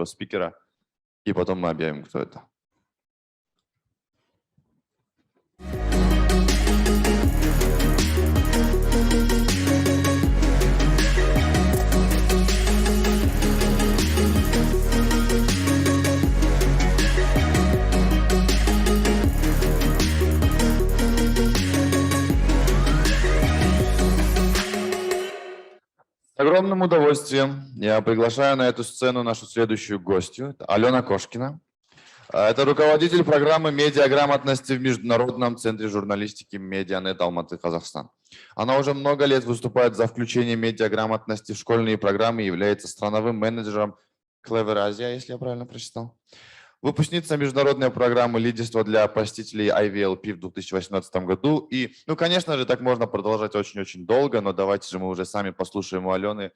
спикера, и потом мы объявим, кто это. С огромным удовольствием я приглашаю на эту сцену нашу следующую гостью. Это Alyona Koshkina. Это руководитель программы медиаграмотности в Международном центре журналистики MediaNet Almaty, Казахстан. Она уже много лет выступает за включение медиаграмотности в школьные программы и является страновым менеджером QLEVER.Asia, если я правильно прочитал. Выпускница международной программы лидерства для посетителей IVLP в 2018 году. И, ну, конечно же, так можно продолжать очень-очень долго, но давайте же мы уже сами послушаем у Алены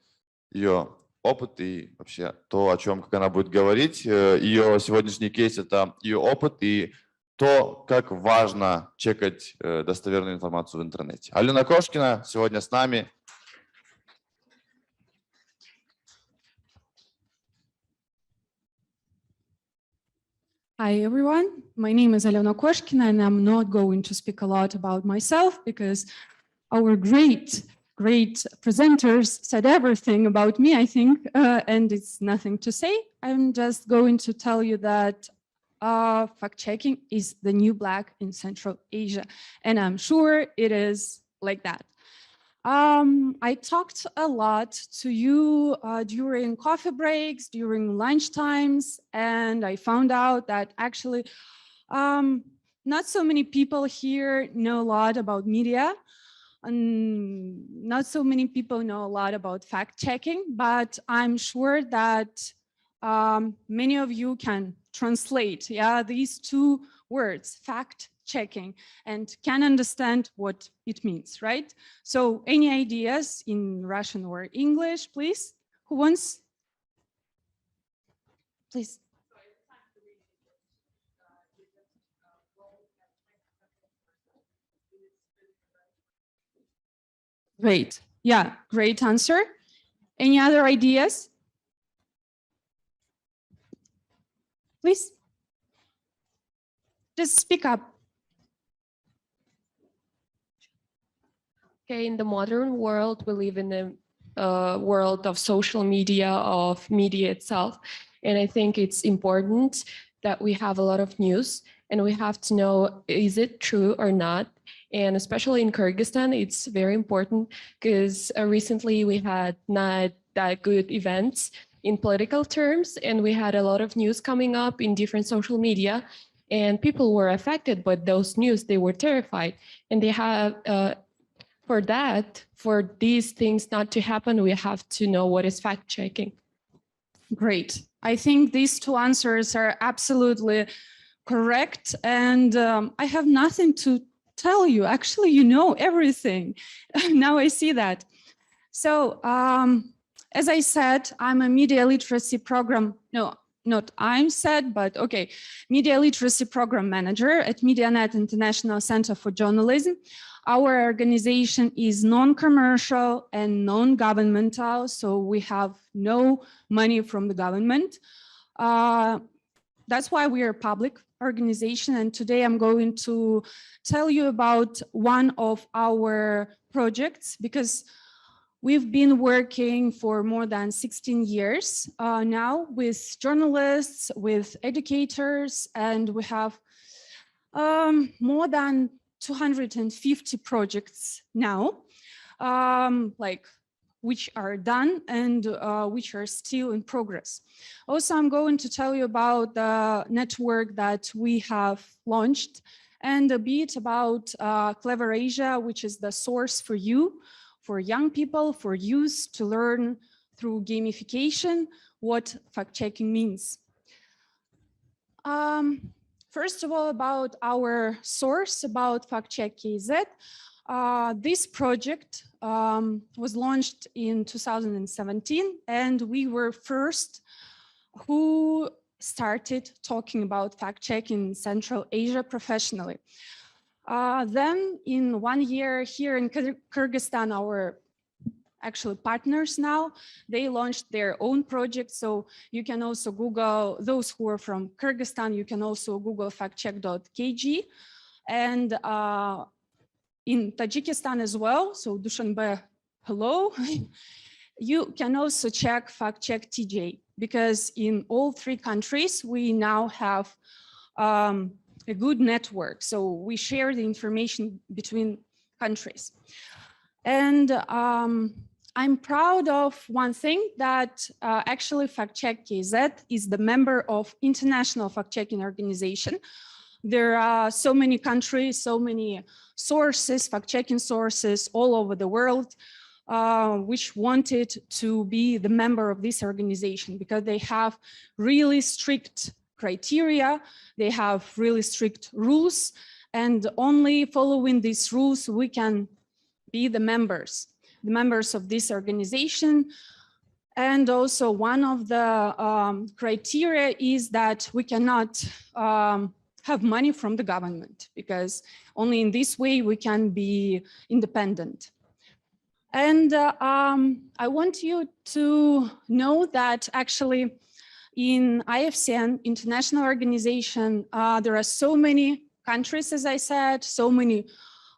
ее опыт и вообще то, о чем, как она будет говорить. Ее сегодняшний кейс – это ее опыт и то, как важно чекать достоверную информацию в интернете. Alyona Koshkina сегодня с нами. Hi everyone, my name is Alyona Koshkina and I'm not going to speak a lot about myself because our great presenters said everything about me, I think, and it's nothing to say. I'm just going to tell you that fact-checking is the new black in Central Asia, and I'm sure it is like that. I talked a lot to you during coffee breaks, during lunch times, and I found out that actually not so many people here know a lot about media, and not so many people know a lot about fact-checking, but I'm sure that many of you can translate these two words, fact-checking, and can understand what it means, right? So any ideas in Russian or English, please? Who wants? Please. Great. Yeah, great answer. Any other ideas? Please. Just speak up. Okay, in the modern world, we live in a world of social media, of media itself. And I think it's important that we have a lot of news and we have to know, is it true or not? And especially in Kyrgyzstan, it's very important because recently we had not that good events in political terms, and we had a lot of news coming up in different social media, and people were affected by those news. They were terrified, and they have, for these things not to happen, we have to know what is fact-checking. Great. I think these two answers are absolutely correct, and I have nothing to tell you. Actually, you know everything. Now I see that. So, as I said, I'm a media literacy program, not I'm said, but okay, media literacy program manager at MediaNet International Center for Journalism. Our organization is non-commercial and non-governmental, so we have no money from the government. That's why we are a public organization, and today I'm going to tell you about one of our projects, because we've been working for more than 16 years now with journalists, with educators, and we have more than 250 projects now, which are done and which are still in progress. Also, I'm going to tell you about the network that we have launched and a bit about QLEVER.Asia, which is the source for you, for young people, for youth to learn through gamification what fact-checking means. First of all, about our source, about fact-check.kz. This project was launched in 2017, and we were first who started talking about fact-checking in Central Asia professionally. Then in 1 year here in Kyrgyzstan, our actually partners now. They launched their own project. So you can also Google, those who are from Kyrgyzstan, you can also Google factcheck.kg. And in Tajikistan as well, so Dushanbe, hello. You can also check FactCheck TJ, because in all three countries, we now have a good network. So we share the information between countries. And I'm proud of one thing, that actually FactCheck KZ is the member of International Fact-Checking Organization. There are so many countries, so many sources, fact-checking sources all over the world, which wanted to be the member of this organization, because they have really strict criteria, they have really strict rules, and only following these rules we can be the members of this organization. And also one of the criteria is that we cannot have money from the government, because only in this way we can be independent. And I want you to know that actually in IFCN, international organization, there are so many countries, as I said, so many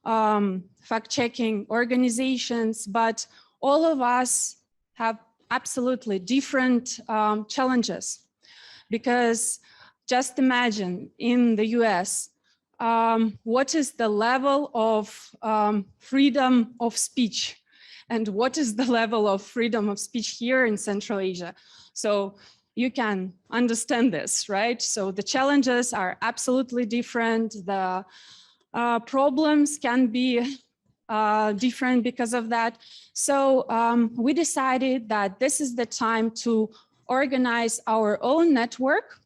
fact-checking organizations, but all of us have absolutely different challenges. Because just imagine in the US, what is the level of freedom of speech? And what is the level of freedom of speech here in Central Asia? So you can understand this, right? So the challenges are absolutely different. The problems can be different because of that. So we decided that this is the time to organize our own network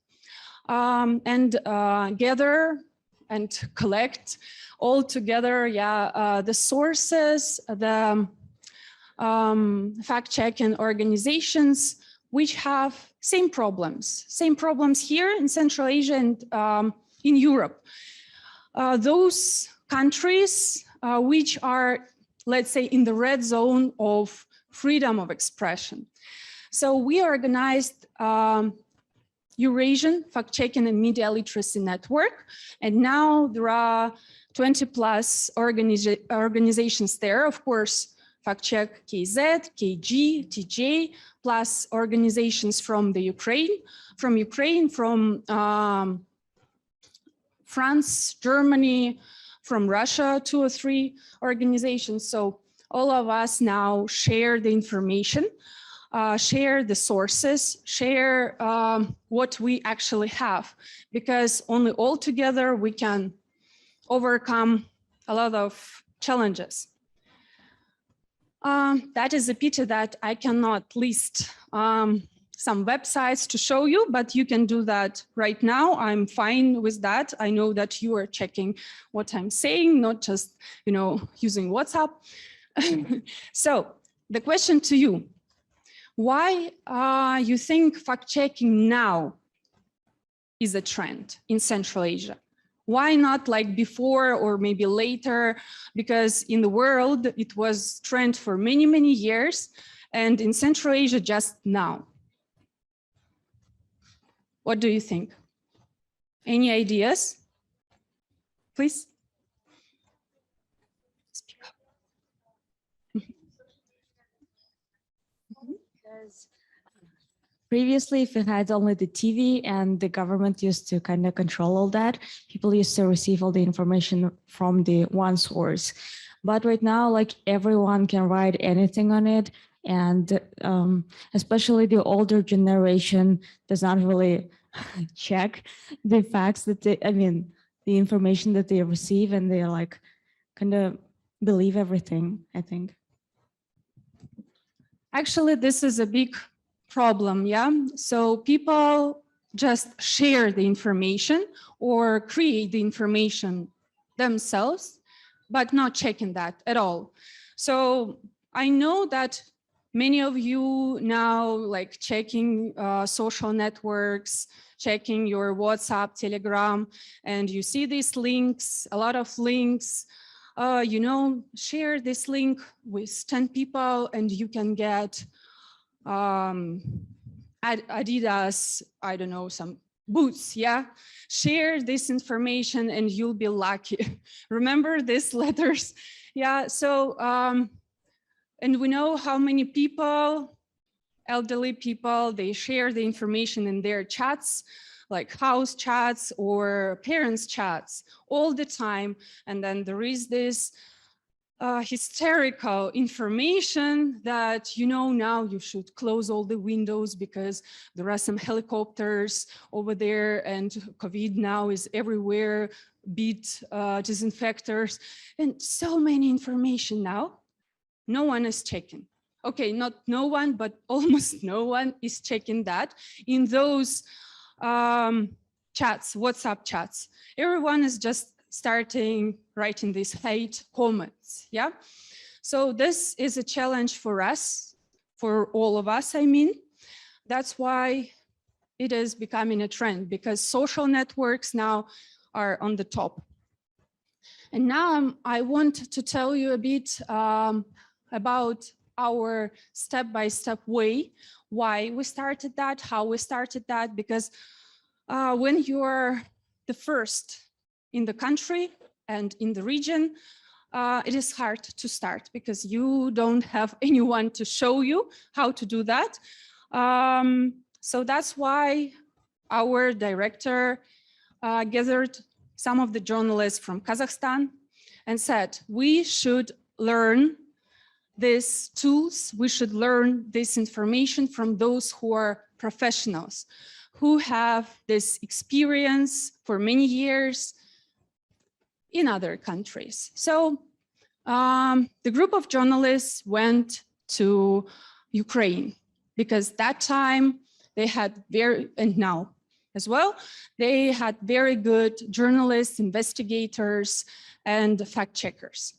and gather and collect all together, the sources, the fact-checking organizations which have same problems here in Central Asia and in Europe. Those countries which are, let's say, in the red zone of freedom of expression. So we organized Eurasian fact-checking and media literacy network, and now there are 20 plus organizations there, of course, FactCheck KZ, KG, TJ, plus organizations from the Ukraine, from France, Germany, from Russia, 2 or 3 organizations. So all of us now share the information, share the sources, share what we actually have, because only all together we can overcome a lot of challenges. That is a pity that I cannot list some websites to show you, but you can do that right now. I'm fine with that. I know that you are checking what I'm saying, not just, using WhatsApp. So the question to you, why you think fact-checking now is a trend in Central Asia? Why not like before or maybe later? Because in the world, it was trend for many, many years, and in Central Asia just now. What do you think? Any ideas? Please. Speak up. Because previously, if we had only the TV and the government used to kind of control all that, people used to receive all the information from the one source. But right now, like everyone can write anything on it. And especially the older generation does not really check the facts that the information that they receive, and they like kind of believe everything, I think. Actually, this is a big problem, So people just share the information or create the information themselves, but not checking that at all. So I know that many of you now like checking social networks, checking your WhatsApp, Telegram, and you see these links, a lot of links you know, share this link with 10 people and you can get Adidas, I don't know, some boots, yeah? Share this information and you'll be lucky. Remember these letters? Yeah, so, and we know how many people, elderly people, they share the information in their chats, like house chats or parents chats all the time. And then there is this hysterical information that, you know, now you should close all the windows because there are some helicopters over there and COVID now is everywhere, beat disinfectors, and so many information now. No one is checking. Okay, not no one, but almost no one is checking that. In those chats, WhatsApp chats, everyone is just starting writing these hate comments, yeah? So this is a challenge for us, for all of us, I mean. That's why it is becoming a trend, because social networks now are on the top. And now I want to tell you a bit about our step-by-step way, why we started that, how we started that, because when you're the first in the country and in the region, it is hard to start because you don't have anyone to show you how to do that. So that's why our director gathered some of the journalists from Kazakhstan and said, we should learn these tools, we should learn this information from those who are professionals, who have this experience for many years in other countries. So the group of journalists went to Ukraine because that time they had and now as well, they had very good journalists, investigators, and fact checkers.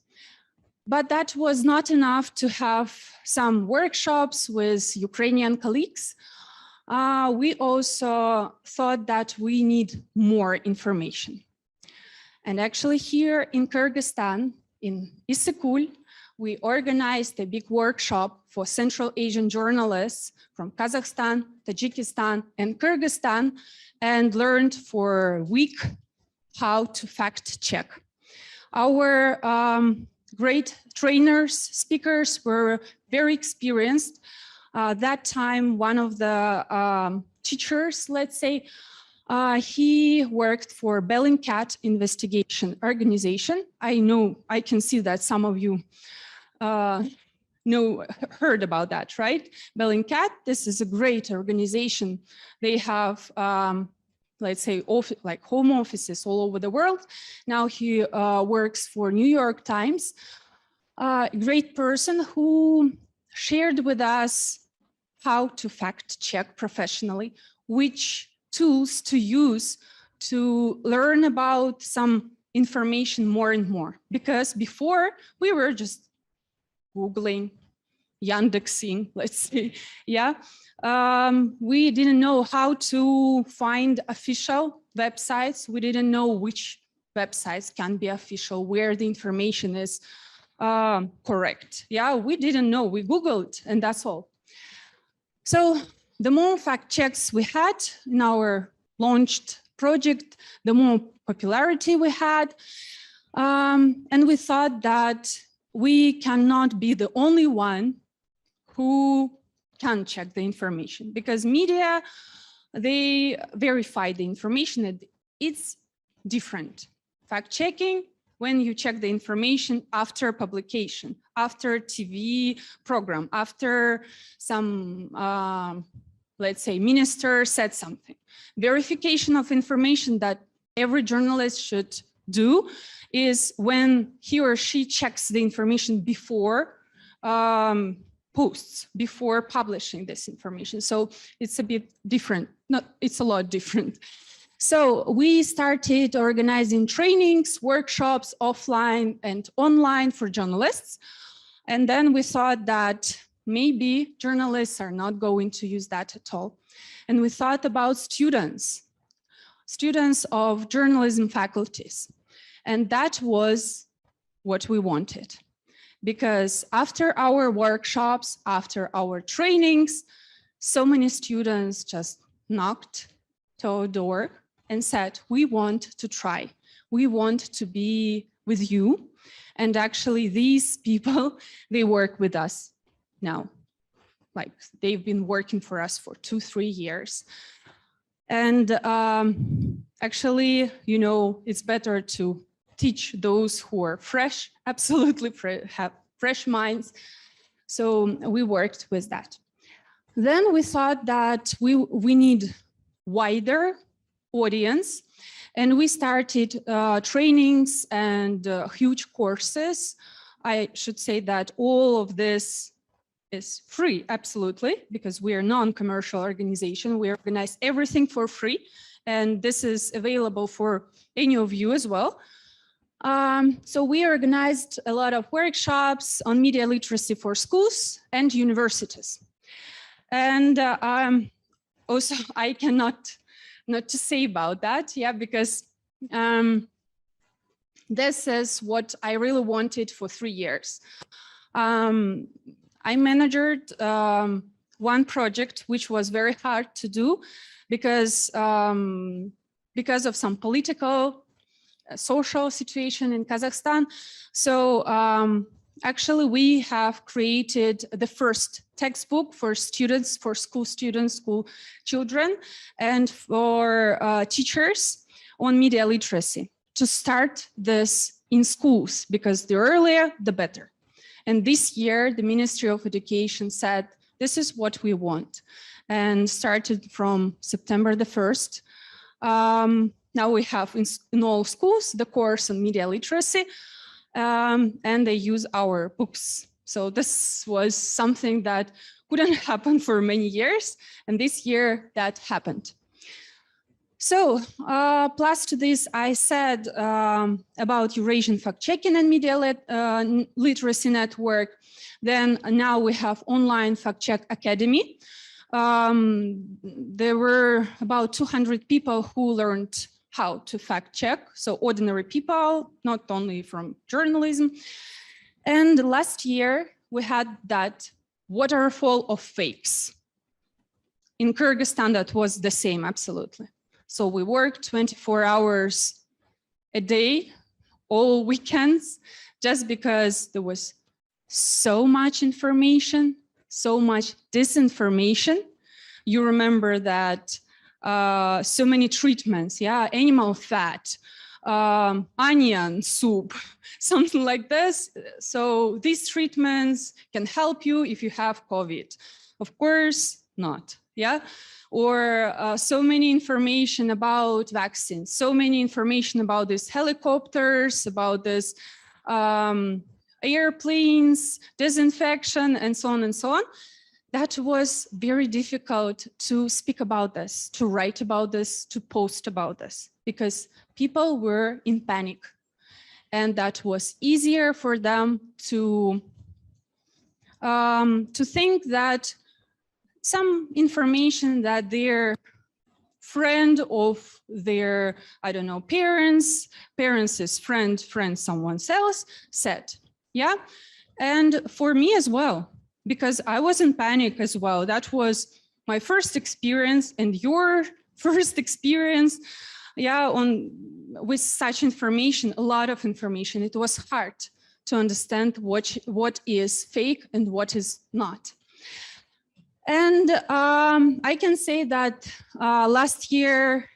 But that was not enough to have some workshops with Ukrainian colleagues. We also thought that we need more information. And actually here in Kyrgyzstan, in Issyk-Kul, we organized a big workshop for Central Asian journalists from Kazakhstan, Tajikistan, and Kyrgyzstan, and learned for a week how to fact check. Our great trainers, speakers were very experienced. That time, one of the teachers, let's say, he worked for Bellingcat investigation organization. I know, I can see that some of you heard about that, right? Bellingcat, this is a great organization. They have, let's say, like home offices all over the world. Now he works for New York Times. A great person who shared with us how to fact check professionally, which tools to use to learn about some information more and more. Because before we were just Googling, Yandexing, let's say, yeah. We didn't know how to find official websites. We didn't know which websites can be official, where the information is correct. Yeah, we didn't know, we Googled and that's all. So the more fact checks we had in our launched project, the more popularity we had. And we thought that we cannot be the only one who can check the information, because media, they verify the information and it's different. Fact checking, when you check the information after publication, after TV program, after some, let's say, minister said something. Verification of information that every journalist should do is when he or she checks the information before posts, before publishing this information. So it's a bit different, it's a lot different. So we started organizing trainings, workshops, offline and online for journalists. And then we thought that maybe journalists are not going to use that at all. And we thought about students of journalism faculties. And that was what we wanted. Because after our workshops, after our trainings, so many students just knocked to our door and said, we want to try. We want to be with you. And actually these people, they work with us now. Like they've been working for us for 2-3 years. And actually, you know, it's better to teach those who are fresh, absolutely have fresh minds. So we worked with that. Then we thought that we need wider audience, and we started trainings and huge courses. I should say that all of this is free, absolutely, because we are a non-commercial organization. We organize everything for free, and this is available for any of you as well. So we organized a lot of workshops on media literacy for schools and universities. And also I cannot not to say about that, yeah, because this is what I really wanted for 3 years. I managed one project which was very hard to do because of some political, social situation in Kazakhstan. So actually we have created the first textbook for students, for school students, school children, and for teachers on media literacy to start this in schools, because the earlier, the better. And this year, the Ministry of Education said, this is what we want, and started from September the 1st. Now we have in all schools the course on media literacy, and they use our books. So this was something that couldn't happen for many years, and this year that happened. So plus to this, I said about Eurasian fact-checking and media literacy network. Then now we have online fact-check academy. There were about 200 people who learned how to fact check. So ordinary people, not only from journalism. And last year we had that waterfall of fakes. In Kyrgyzstan, that was the same, absolutely. So we worked 24 hours a day, all weekends, just because there was so much information, so much disinformation. You remember that so many treatments, yeah, animal fat, onion soup, something like this. So these treatments can help you if you have COVID. Of course not, yeah. Or so many information about vaccines, so many information about these helicopters, about this airplanes, disinfection, and so on and so on. That was very difficult to speak about this, to write about this, to post about this, because people were in panic. And that was easier for them to think that some information that their friend of their, I don't know, parents' friend, someone else said, yeah? And for me as well, because I was in panic as well. That was my first experience and your first experience, yeah, with such information, a lot of information. It was hard to understand what is fake and what is not. And I can say that last year,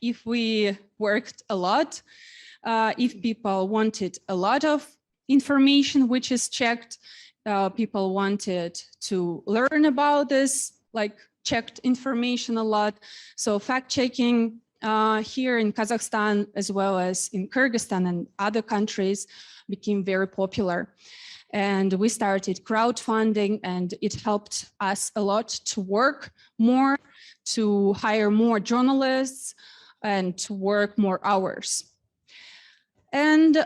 if we worked a lot, if people wanted a lot of information which is checked, people wanted to learn about this, like checked information a lot. So fact-checking here in Kazakhstan, as well as in Kyrgyzstan and other countries, became very popular. And we started crowdfunding, and it helped us a lot to work more, to hire more journalists, and to work more hours. And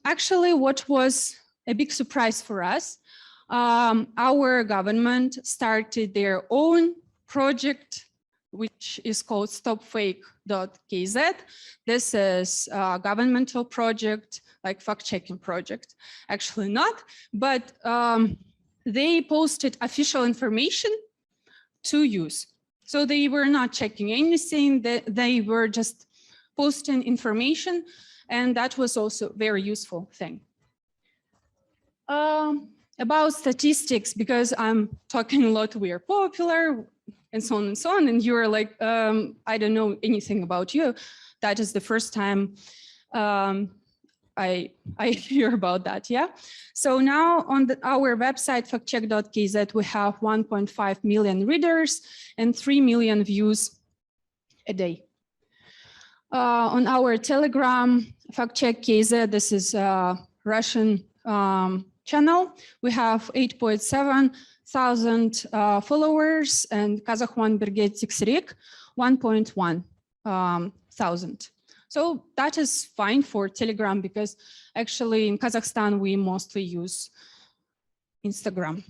actually, what was a big surprise for us, our government started their own project which is called stopfake.kz. This is a governmental project, like fact-checking project. Actually not, but they posted official information to use. So they were not checking anything, they were just posting information, and that was also a very useful thing. About statistics, because I'm talking a lot, we are popular, and so on, and you're like, I don't know anything about you. That is the first time I hear about that, yeah? So now on our website, factcheck.kz, we have 1.5 million readers and 3 million views a day. On our Telegram, factcheck.kz, this is a Russian channel. We have 8.7 thousand followers, and Kazakh Birgetix Rek 1.1 thousand. So that is fine for Telegram, because actually in Kazakhstan we mostly use Instagram.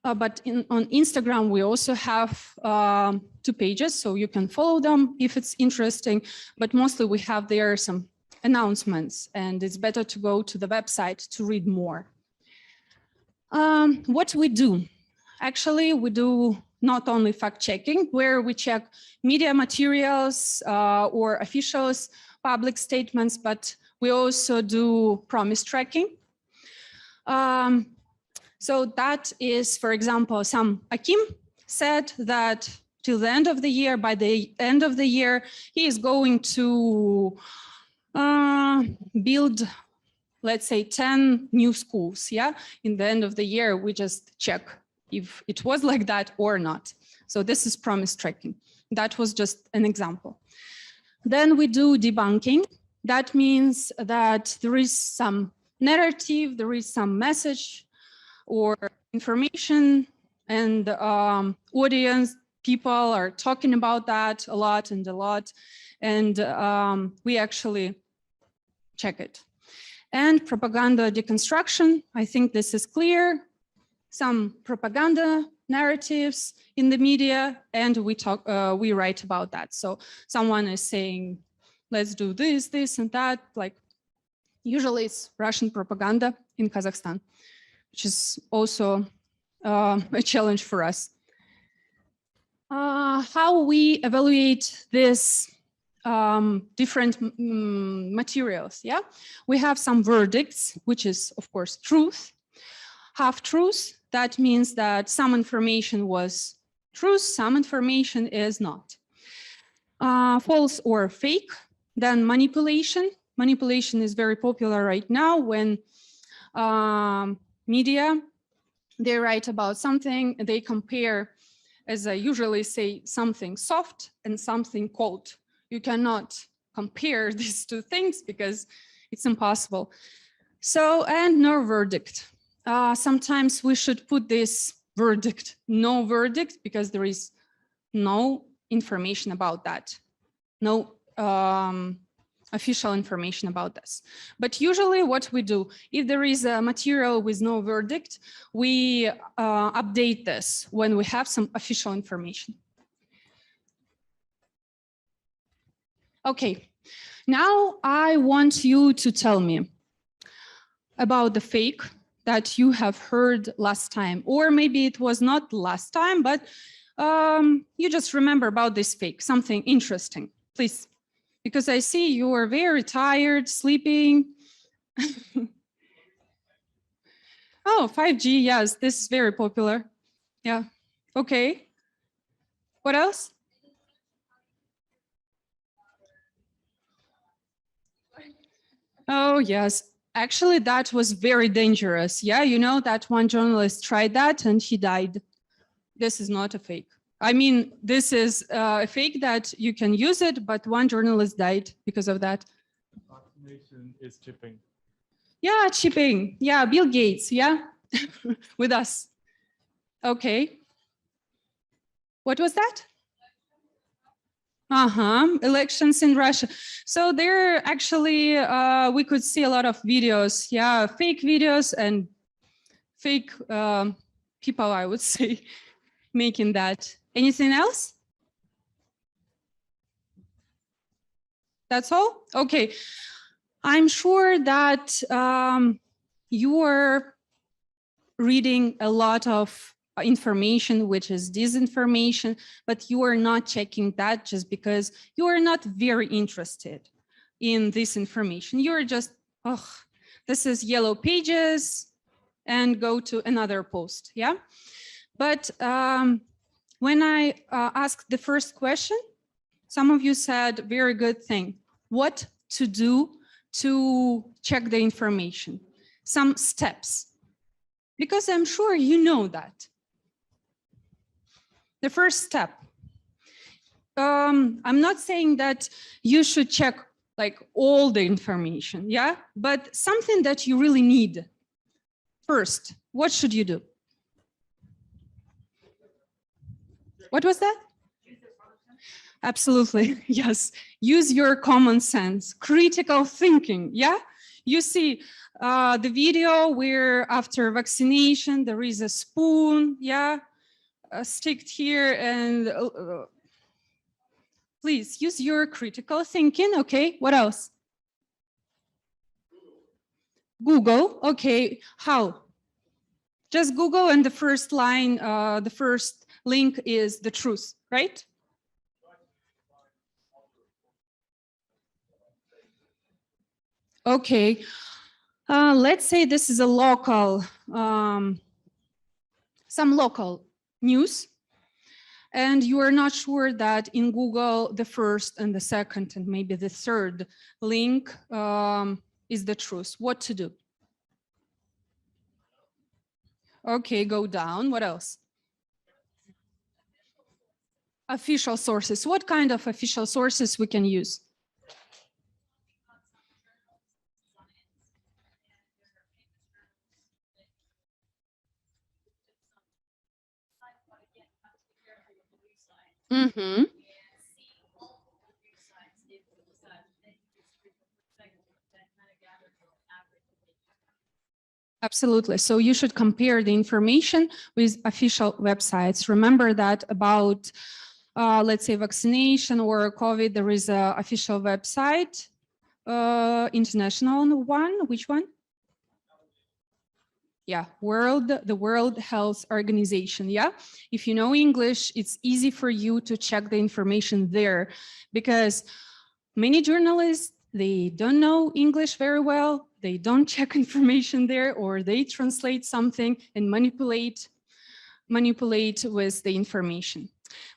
But on Instagram we also have 2 pages, so you can follow them if it's interesting. But mostly we have there some announcements, and it's better to go to the website to read more. What we do? Actually, we do not only fact-checking, where we check media materials or officials' public statements, but we also do promise tracking. So that is, for example, some Akim said that till the end of the year, by the end of the year, he is going to build, let's say, 10 new schools, yeah? In the end of the year, we just check if it was like that or not. So this is promise tracking. That was just an example. Then we do debunking. That means that there is some narrative, there is some message or information, and audience, people are talking about that a lot, and we actually check it. And propaganda deconstruction, I think this is clear. Some propaganda narratives in the media, and we write about that. So someone is saying, let's do this, this, and that. Like usually it's Russian propaganda in Kazakhstan, which is also a challenge for us. How we evaluate this different materials, yeah? We have some verdicts, which is, of course, truth. Half-truth, that means that some information was truth, some information is not. False or fake, then manipulation. Manipulation is very popular right now when media, they write about something, they compare, as I usually say, something soft and something cold. You cannot compare these two things because it's impossible. So, and no verdict. Sometimes we should put this verdict, no verdict, because there is no information about that. No official information about this. But usually what we do, if there is a material with no verdict, we update this when we have some official information. Okay, now I want you to tell me about the fake that you have heard last time, or maybe it was not last time, but you just remember about this fake, something interesting, please. Because I see you are very tired, sleeping. Oh, 5G, yes, this is very popular. Yeah, okay. What else? Oh, yes. Actually, that was very dangerous. Yeah, you know that one journalist tried that and he died. This is not a fake. I mean, this is a fake that you can use it, but one journalist died because of that. Vaccination is chipping. Yeah, chipping. Yeah, Bill Gates. Yeah, with us. Okay. What was that? Elections in Russia. So there actually, we could see a lot of videos. Yeah, fake videos and fake people, I would say, making that. Anything else? That's all? Okay. I'm sure that you are reading a lot of information, which is disinformation, but you are not checking that just because you are not very interested in this information. You're just, oh, this is yellow pages, and go to another post, yeah? But when I asked the first question, some of you said very good thing. What to do to check the information? Some steps, because I'm sure you know that. The first step, I'm not saying that you should check like all the information, yeah? But something that you really need. First, what should you do? What was that? Absolutely, yes. Use your common sense, critical thinking, yeah? You see the video where after vaccination, there is a spoon, yeah? Sticked here and please use your critical thinking, okay? What else? Google, okay, how? Just Google and the first line, the first link is the truth, right? Okay, let's say this is a local, some local news, and you are not sure that in Google, the first and the second and maybe the third link is the truth. What to do? Okay, go down. What else? Official sources. What kind of official sources we can use? Mm-hmm. Absolutely. So you should compare the information with official websites. Remember that about, let's say, vaccination or COVID, there is an official website, international one. Which one? Yeah, the World Health Organization. Yeah, if you know English, it's easy for you to check the information there, because many journalists, they don't know English very well. They don't check information there, or they translate something and manipulate with the information.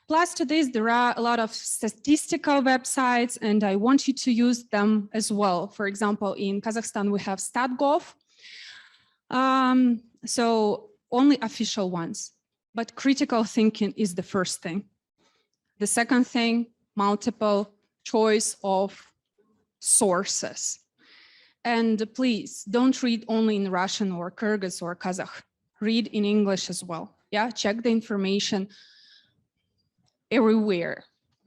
Plus, to this, there are a lot of statistical websites, and I want you to use them as well. For example, in Kazakhstan, we have StatGov. So only official ones, but critical thinking is the first thing. The second thing, multiple choice of sources. And please don't read only in Russian or Kyrgyz or Kazakh. Read in English as well. Yeah, check the information everywhere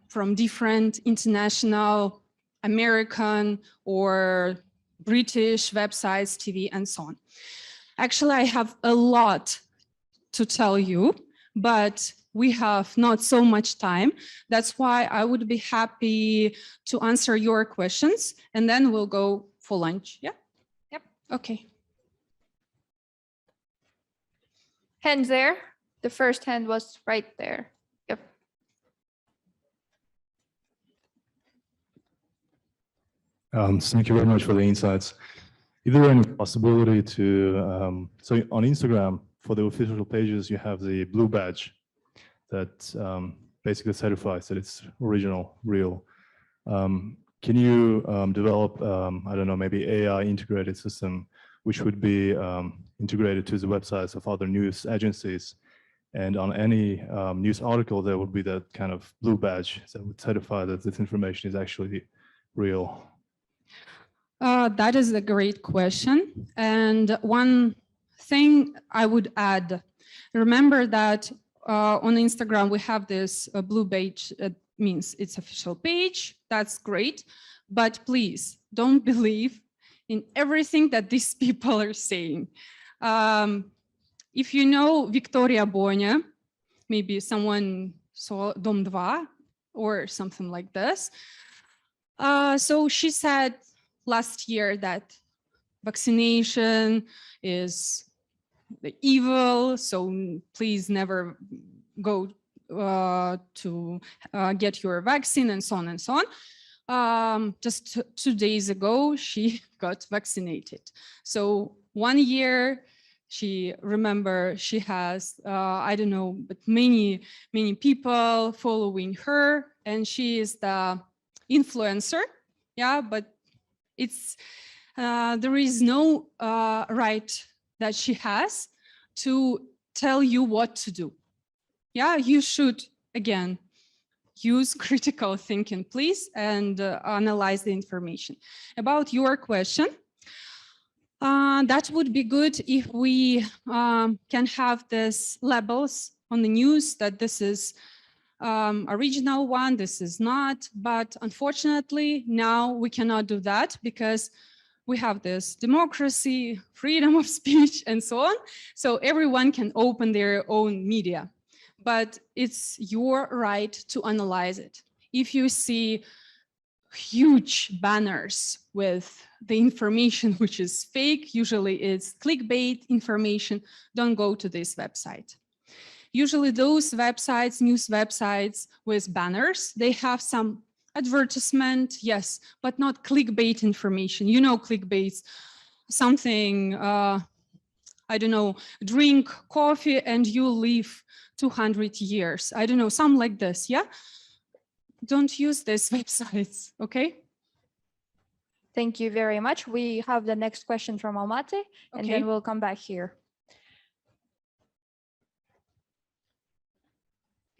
from different international, American or British websites, TV, and so on. Actually, I have a lot to tell you, but we have not so much time. That's why I would be happy to answer your questions, and then we'll go for lunch. Yeah? Yep. Okay. Hands there. The first hand was right there. Yep. Thank you very much for the insights. Is there any possibility to, so on Instagram, for the official pages, you have the blue badge that basically certifies that it's original, real. Can you develop, I don't know, maybe AI integrated system, which would be integrated to the websites of other news agencies? And on any news article, there would be that kind of blue badge that would certify that this information is actually real. That is a great question. And one thing I would add, remember that on Instagram, we have this blue badge. It means it's official page. That's great. But please don't believe in everything that these people are saying. If you know Victoria Bonia, maybe someone saw Dom 2 or something like this, So she said last year that vaccination is the evil, so please never go to get your vaccine and so on and so on. Just 2 days ago, she got vaccinated. So 1 year, she has, I don't know, but many people following her, and she is the influencer. Yeah, but it's, there is no right that she has to tell you what to do. Yeah, you should, again, use critical thinking, please, and analyze the information. About your question, that would be good if we can have these labels on the news that this is original one, this is not, but unfortunately now we cannot do that because we have this democracy, freedom of speech, and so on. So everyone can open their own media, but it's your right to analyze it. If you see huge banners with the information which is fake, usually it's clickbait information, don't go to this website. Usually those websites, news websites with banners, they have some advertisement, yes, but not clickbait information. You know, clickbaits, something, I don't know, drink coffee and you live 200 years. I don't know, something like this, yeah? Don't use these websites, okay? Thank you very much. We have the next question from Almaty, and then we'll come back here.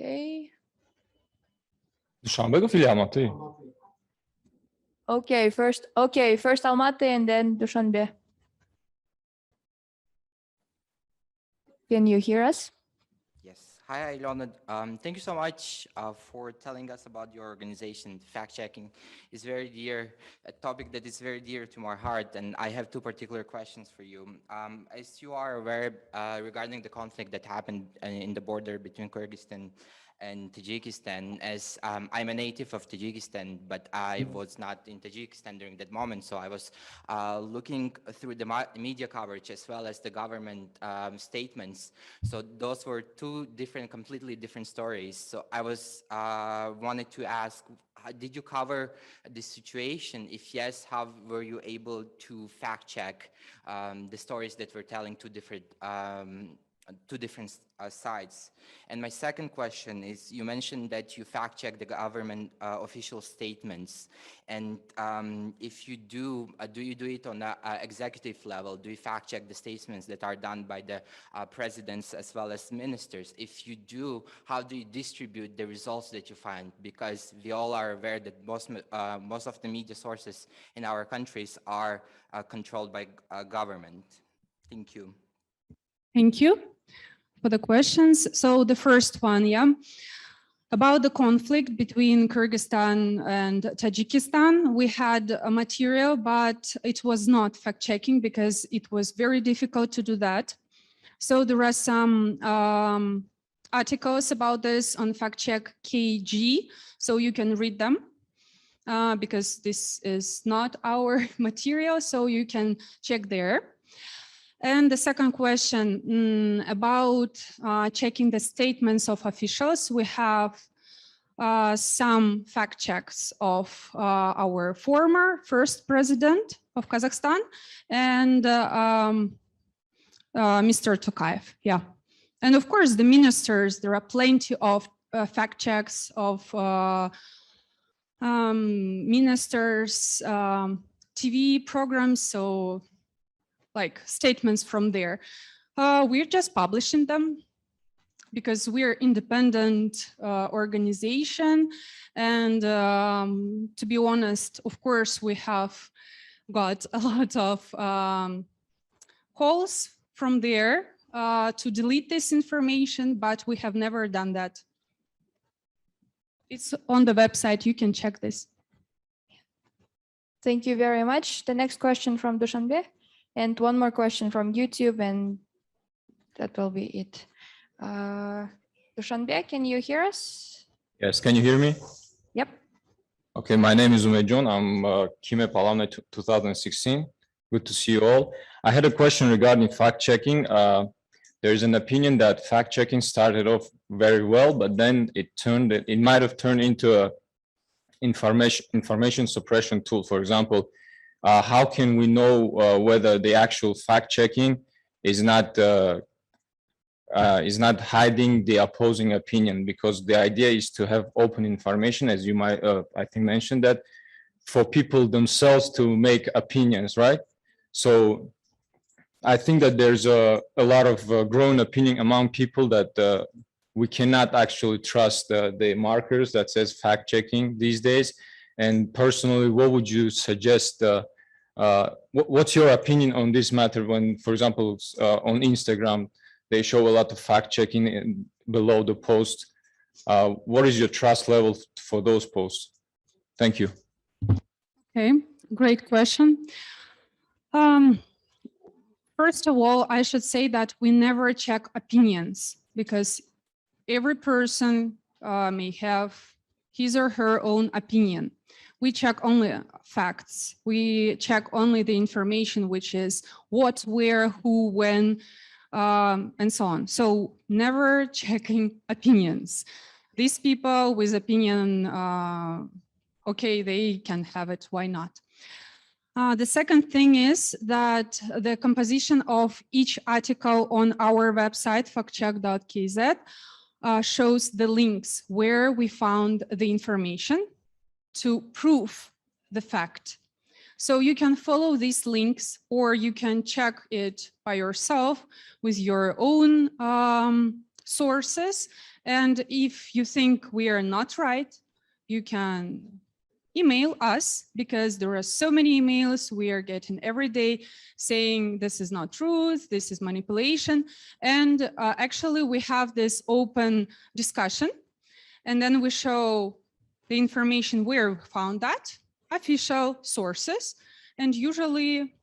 Okay. Dushanbe или Almaty? Okay, first Almaty and then Dushanbe. Can you hear us? Yes. Hi, Alyona. Thank you so much for telling us about your organization. Fact-checking is very dear, a topic that is very dear to my heart, and I have two particular questions for you. As you are aware, regarding the conflict that happened in the border between Kyrgyzstan and Tajikistan, as I'm a native of Tajikistan, but I was not in Tajikistan during that moment, so I was looking through the media coverage as well as the government statements. So those were two completely different stories. So I was wanted to ask, did you cover this situation? If yes, how were you able to fact check the stories that were telling two different sides? And my second question is, you mentioned that you fact check the government official statements, and if you do you do it on the executive level? Do you fact check the statements that are done by the presidents as well as ministers? If you do, how do you distribute the results that you find? Because we all are aware that most of the media sources in our countries are controlled by government. Thank you. Thank you for the questions. So the first one, yeah, about the conflict between Kyrgyzstan and Tajikistan. We had a material, but it was not fact-checking because it was very difficult to do that. So there are some articles about this on FactCheck KG, so you can read them because this is not our material, so you can check there. And the second question about checking the statements of officials. We have some fact checks of our former first president of Kazakhstan and Mr. Tokayev, yeah. And of course, the ministers, there are plenty of fact checks of ministers, TV programs, so like statements from there. We're just publishing them because we're independent organization. And to be honest, of course, we have got a lot of calls from there to delete this information, but we have never done that. It's on the website, you can check this. Thank you very much. The next question from Dushanbe. And one more question from YouTube, and that will be it. Dushanbe, can you hear us? Yes, can you hear me? Yep. Okay, my name is Umejon. I'm QMEP alumni 2016. Good to see you all. I had a question regarding fact-checking. There's an opinion that fact-checking started off very well, but then it might have turned into a information suppression tool. For example, how can we know whether the actual fact-checking is not hiding the opposing opinion? Because the idea is to have open information, as you might, I think, mentioned that, for people themselves to make opinions, right? So I think that there's a lot of growing opinion among people that we cannot actually trust the markers that says fact-checking these days. And personally, what would you suggest? What's your opinion on this matter when, for example, on Instagram, they show a lot of fact-checking below the post? What is your trust level for those posts? Thank you. Okay, great question. First of all, I should say that we never check opinions because every person may have his or her own opinion. We check only facts. We check only the information, which is what, where, who, when, and so on. So never checking opinions. These people with opinion, okay, they can have it, why not? The second thing is that the composition of each article on our website, factcheck.kz, shows the links where we found the information to prove the fact. So you can follow these links or you can check it by yourself with your own sources. And if you think we are not right, you can email us, because there are so many emails we are getting every day saying this is not truth, this is manipulation. And actually we have this open discussion, and then we show the information where we found that, official sources, and usually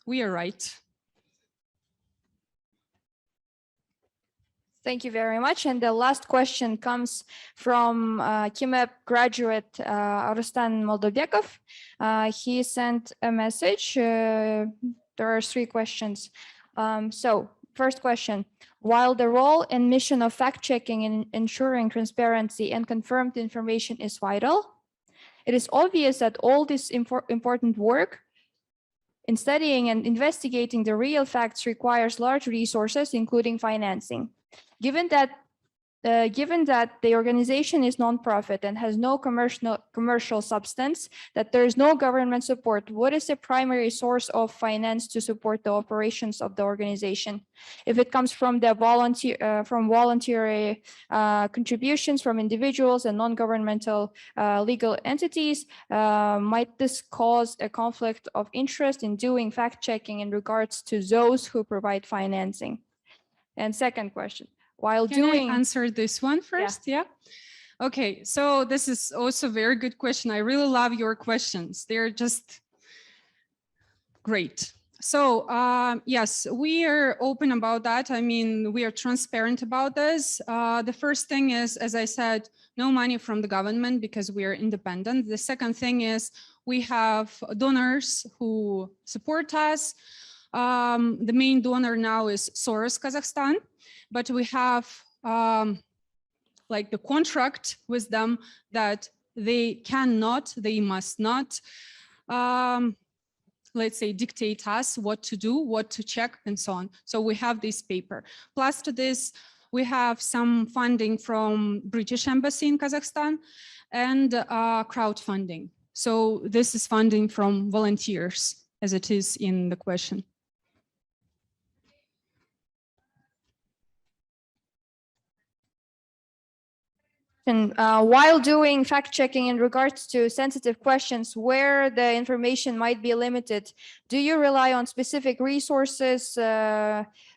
we are right. Thank you very much. And the last question comes from QMEP graduate Rustan Moldobekov. He sent a message. There are 3 questions. So first question, while the role and mission of fact-checking and ensuring transparency and confirmed information is vital, it is obvious that all this important work in studying and investigating the real facts requires large resources, including financing. Given that the organization is non-profit and has no commercial substance, that there is no government support, what is the primary source of finance to support the operations of the organization? If it comes from the voluntary contributions from individuals and non-governmental legal entities, might this cause a conflict of interest in doing fact-checking in regards to those who provide financing? And second question, while Can I answer this one first? Yeah. Okay, so this is also a very good question. I really love your questions. They're just great. So yes, we are open about that. I mean, we are transparent about this. The first thing is, as I said, no money from the government because we are independent. The second thing is we have donors who support us. The main donor now is Soros Kazakhstan, but we have like the contract with them that they cannot, they must not, let's say, dictate us what to do, what to check, and so on. So we have this paper. Plus to this, we have some funding from British Embassy in Kazakhstan and crowdfunding. So this is funding from volunteers, as it is in the question. And while doing fact-checking in regards to sensitive questions where the information might be limited, do you rely on specific resources,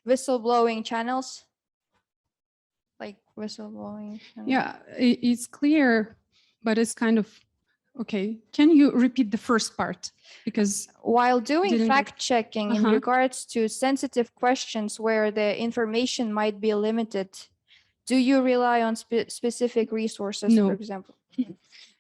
whistleblowing channels? Like whistleblowing channels? Yeah, it's clear, but it's kind of, okay. Can you repeat the first part? Because while doing fact-checking in regards to sensitive questions where the information might be limited, do you rely on specific resources, No. for example?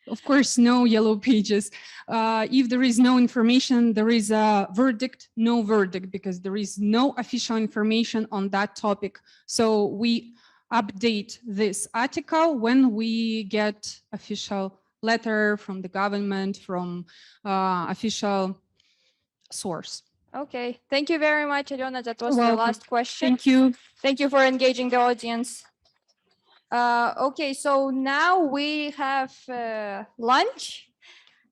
of course, no yellow pages. If there is no information, there is a verdict, no verdict, because there is no official information on that topic. So we update this article when we get official letter from the government, from official source. Okay, thank you very much, Alyona. That was the Welcome. last question. Thank you. Thank you for engaging the audience. Okay, so now we have lunch.